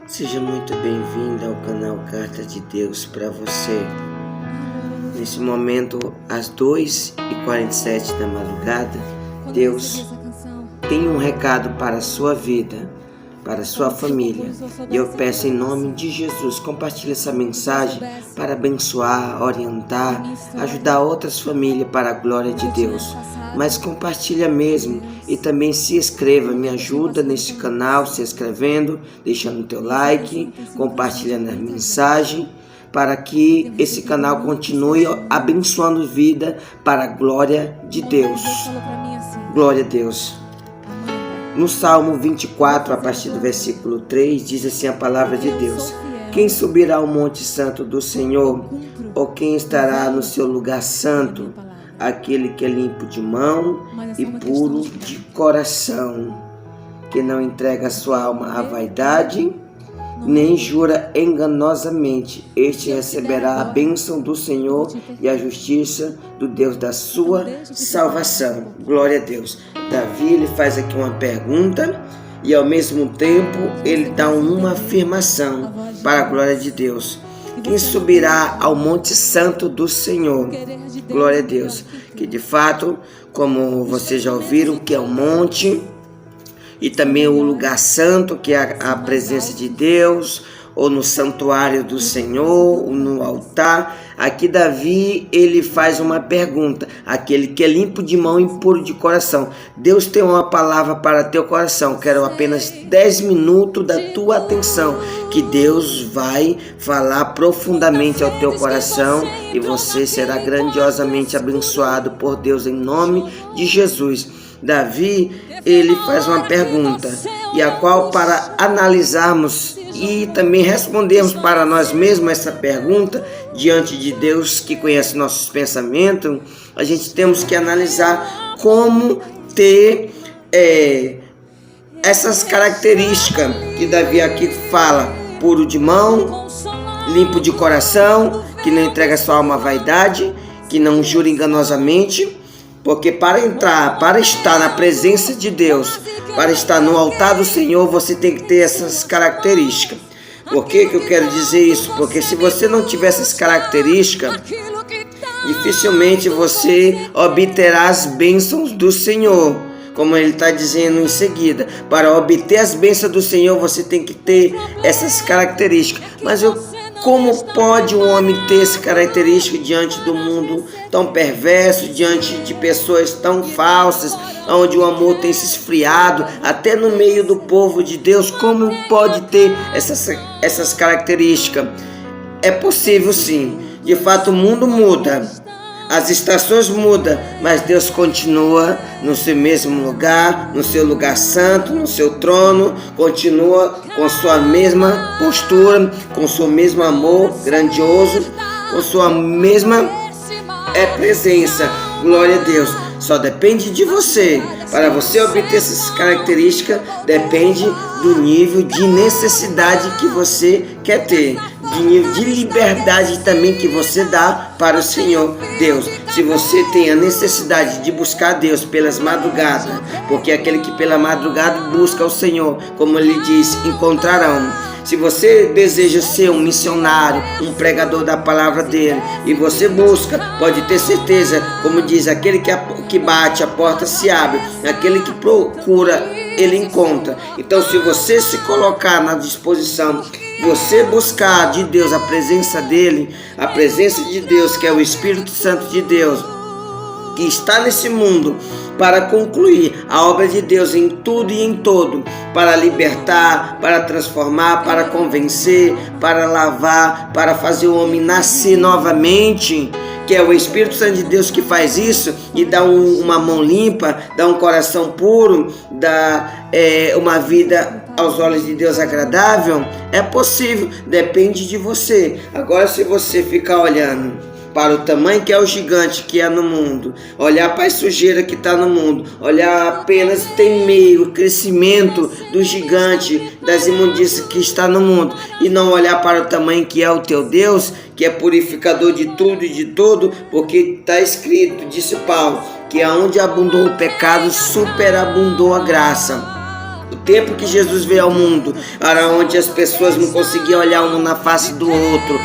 Seja muito bem-vindo ao canal Carta de Deus para você. Nesse momento, às 2h47 da madrugada, Deus tem um recado para a sua vida, para a sua família. E eu peço em nome de Jesus, compartilhe essa mensagem para abençoar, orientar, ajudar outras famílias para a glória de Deus. Mas compartilha mesmo e também se inscreva, me ajuda nesse canal se inscrevendo, deixando o teu like, compartilhando a mensagem, para que esse canal continue abençoando vida para a glória de Deus. Glória a Deus. No Salmo 24, a partir do versículo 3, diz assim a palavra de Deus: quem subirá ao monte santo do Senhor, ou quem estará no seu lugar santo? Aquele que é limpo de mão e puro de coração, que não entrega a sua alma à vaidade, nem jura enganosamente. Este receberá a bênção do Senhor e a justiça do Deus da sua salvação. Glória a Deus. Davi, ele faz aqui uma pergunta e ao mesmo tempo ele dá uma afirmação para a glória de Deus. Quem subirá ao monte santo do Senhor? Glória a Deus. Que de fato, como vocês já ouviram, que é o monte, e também o lugar santo, que é a presença de Deus, ou no santuário do Senhor, ou no altar. Aqui Davi, ele faz uma pergunta: aquele que é limpo de mão e puro de coração. Deus tem uma palavra para teu coração. Quero apenas 10 minutos da tua atenção, que Deus vai falar profundamente ao teu coração e você será grandiosamente abençoado por Deus em nome de Jesus. Davi, ele faz uma pergunta, e a qual, para analisarmos e também respondermos para nós mesmos essa pergunta, diante de Deus que conhece nossos pensamentos, a gente temos que analisar como ter essas características que Davi aqui fala: puro de mão, limpo de coração, que não entrega sua alma à vaidade, que não jura enganosamente. Porque para estar na presença de Deus, para estar no altar do Senhor, você tem que ter essas características. Por que eu quero dizer isso? Porque se você não tiver essas características, dificilmente você obterá as bênçãos do Senhor. Como ele está dizendo em seguida, para obter as bênçãos do Senhor, você tem que ter essas características. Mas como pode um homem ter essa característica diante do mundo tão perverso, diante de pessoas tão falsas, onde o amor tem se esfriado, até no meio do povo de Deus? Como pode ter essas características? É possível sim. De fato, o mundo muda. As estações mudam, mas Deus continua no seu mesmo lugar, no seu lugar santo, no seu trono, continua com sua mesma postura, com seu mesmo amor grandioso, com sua mesma presença. Glória a Deus. Só depende de você. Para você obter essas características, depende do nível de necessidade que você quer ter, de nível de liberdade também que você dá para o Senhor Deus. Se você tem a necessidade de buscar Deus pelas madrugadas, porque aquele que pela madrugada busca o Senhor, como ele diz, encontrarão. Se você deseja ser um missionário, um pregador da palavra dele, e você busca, pode ter certeza, como diz, aquele que bate, a porta se abre, aquele que procura, ele encontra. Então, se você se colocar na disposição, você buscar de Deus a presença dele, a presença de Deus, que é o Espírito Santo de Deus, que está nesse mundo para concluir a obra de Deus em tudo e em todo, para libertar, para transformar, para convencer, para lavar, para fazer o homem nascer novamente, que é o Espírito Santo de Deus que faz isso e dá uma mão limpa, dá um coração puro, dá uma vida aos olhos de Deus agradável. É possível, depende de você. Agora, se você ficar olhando para o tamanho que é o gigante que é no mundo, olhar para a sujeira que está no mundo, olhar apenas o crescimento do gigante, das imundícias que está no mundo, e não olhar para o tamanho que é o teu Deus, que é purificador de tudo e de todo, porque está escrito, disse Paulo, que aonde abundou o pecado, superabundou a graça. O tempo que Jesus veio ao mundo, era onde as pessoas não conseguiam olhar um na face do outro,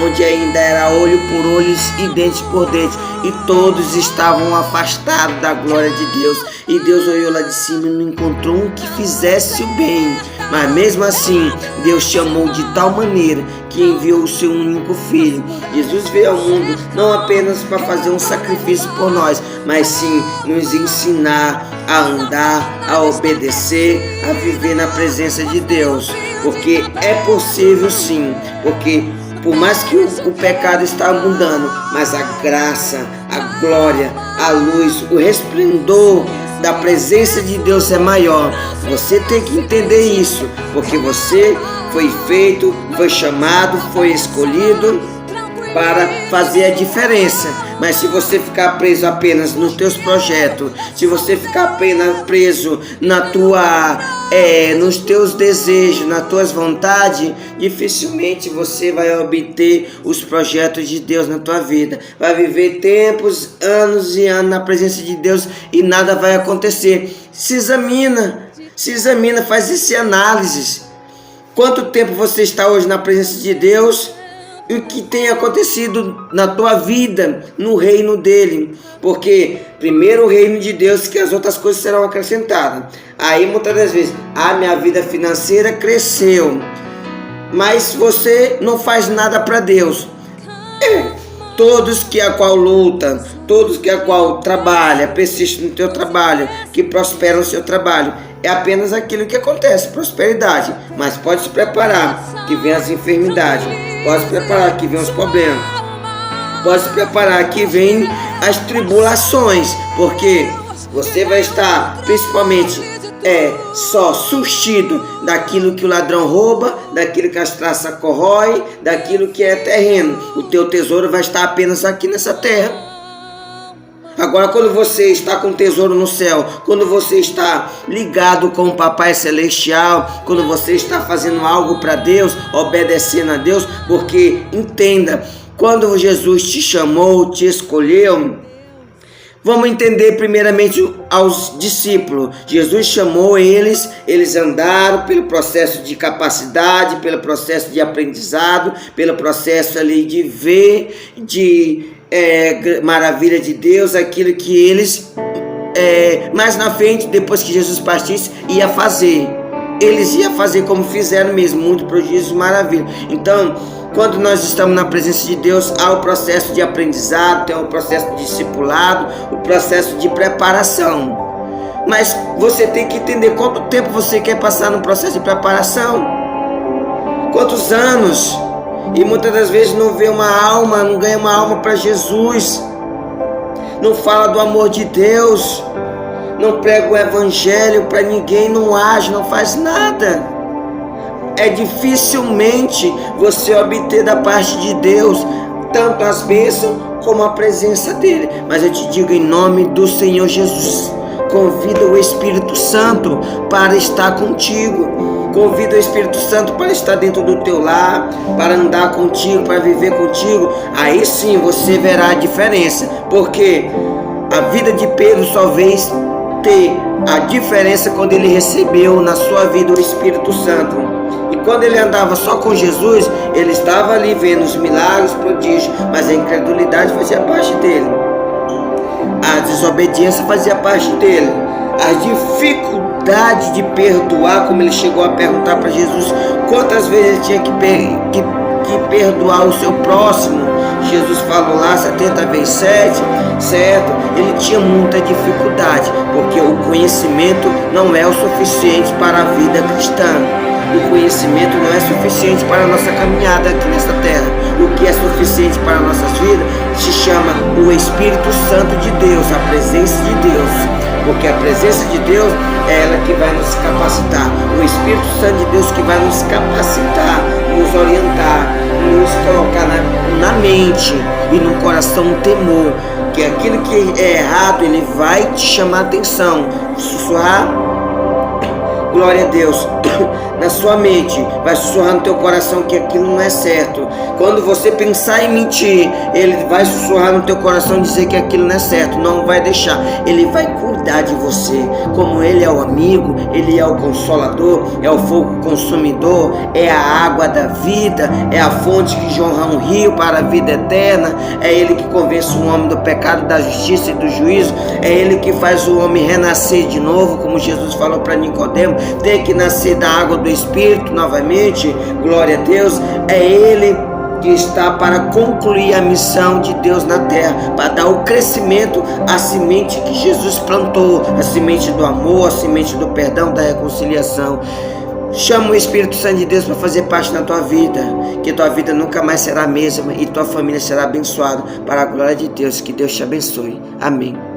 onde ainda era olho por olho e dente por dente, e todos estavam afastados da glória de Deus. E Deus olhou lá de cima e não encontrou um que fizesse o bem. Mas mesmo assim, Deus chamou de tal maneira que enviou o seu único filho. Jesus veio ao mundo não apenas para fazer um sacrifício por nós, mas sim nos ensinar a andar, a obedecer, a viver na presença de Deus. Porque é possível sim, porque por mais que o pecado está abundando, mas a graça, a glória, a luz, o resplendor da presença de Deus é maior. Você tem que entender isso, porque você foi feito, foi chamado, foi escolhido para fazer a diferença. Mas se você ficar preso apenas nos teus projetos, se você ficar apenas preso nos teus desejos, nas tuas vontades, dificilmente você vai obter os projetos de Deus na tua vida. Vai viver tempos, anos e anos na presença de Deus e nada vai acontecer. Se examina, faz essa análise. Quanto tempo você está hoje na presença de Deus? E o que tem acontecido na tua vida, no reino dele? Porque primeiro o reino de Deus, que as outras coisas serão acrescentadas. Aí muitas das vezes, minha vida financeira cresceu, mas você não faz nada para Deus. Todos que a qual lutam, todos que a qual trabalham, persistem no teu trabalho, que prosperam no seu trabalho, é apenas aquilo que acontece, prosperidade. Mas pode se preparar que vem as enfermidades, pode se preparar que vem os problemas, pode se preparar que vem as tribulações, porque você vai estar principalmente só sustido daquilo que o ladrão rouba, daquilo que as traças corroem, daquilo que é terreno. O teu tesouro vai estar apenas aqui nessa terra. Agora, quando você está com tesouro no céu, quando você está ligado com o Papai Celestial, quando você está fazendo algo para Deus, obedecendo a Deus, porque entenda, quando Jesus te chamou, te escolheu, vamos entender primeiramente aos discípulos. Jesus chamou eles andaram pelo processo de capacidade, pelo processo de aprendizado, pelo processo ali de ver, maravilha de Deus, aquilo que eles mais na frente, depois que Jesus partisse, ia fazer. Eles iam fazer como fizeram mesmo, muito prodígio e maravilha. Então, quando nós estamos na presença de Deus, há o processo de aprendizado, tem o processo de discipulado, o processo de preparação. Mas você tem que entender quanto tempo você quer passar no processo de preparação. Quantos anos? E muitas das vezes não vê uma alma, não ganha uma alma para Jesus. Não fala do amor de Deus. Não prega o evangelho para ninguém, não age, não faz nada. É dificilmente você obter da parte de Deus tanto as bênçãos como a presença dele. Mas eu te digo em nome do Senhor Jesus, convida o Espírito Santo para estar contigo. Convida o Espírito Santo para estar dentro do teu lar, para andar contigo, para viver contigo. Aí sim você verá a diferença. Porque a vida de Pedro só veio ter a diferença quando ele recebeu na sua vida o Espírito Santo. E quando ele andava só com Jesus, ele estava ali vendo os milagres, prodígios, mas a incredulidade fazia parte dele. A desobediência fazia parte dele. A dificuldade de perdoar, como ele chegou a perguntar para Jesus quantas vezes ele tinha que perdoar o seu próximo. Jesus falou lá 70 vezes 7, certo? Ele tinha muita dificuldade, porque o conhecimento não é o suficiente para a vida cristã. O conhecimento não é suficiente para a nossa caminhada aqui nessa terra. O que é suficiente para nossas vidas se chama o Espírito Santo de Deus, a presença de Deus. Porque a presença de Deus é ela que vai nos capacitar. O Espírito Santo de Deus que vai nos capacitar, nos orientar, nos colocar na mente e no coração um temor. Que aquilo que é errado, ele vai te chamar a atenção. Sussurrar, glória a Deus. na sua mente, vai sussurrar no teu coração que aquilo não é certo. Quando você pensar em mentir, ele vai sussurrar no teu coração dizer que aquilo não é certo, não vai deixar. Ele vai cuidar de você, como ele é o amigo, ele é o consolador, é o fogo consumidor, é a água da vida, é a fonte que jorra um rio para a vida eterna, é ele que convence o homem do pecado, da justiça e do juízo, é ele que faz o homem renascer de novo, como Jesus falou para Nicodemo, tem que nascer da água do Espírito novamente, glória a Deus. É ele que está para concluir a missão de Deus na terra, para dar o crescimento à semente que Jesus plantou, a semente do amor, a semente do perdão, da reconciliação. Chama o Espírito Santo de Deus para fazer parte da tua vida, que tua vida nunca mais será a mesma e tua família será abençoada para a glória de Deus. Que Deus te abençoe. Amém.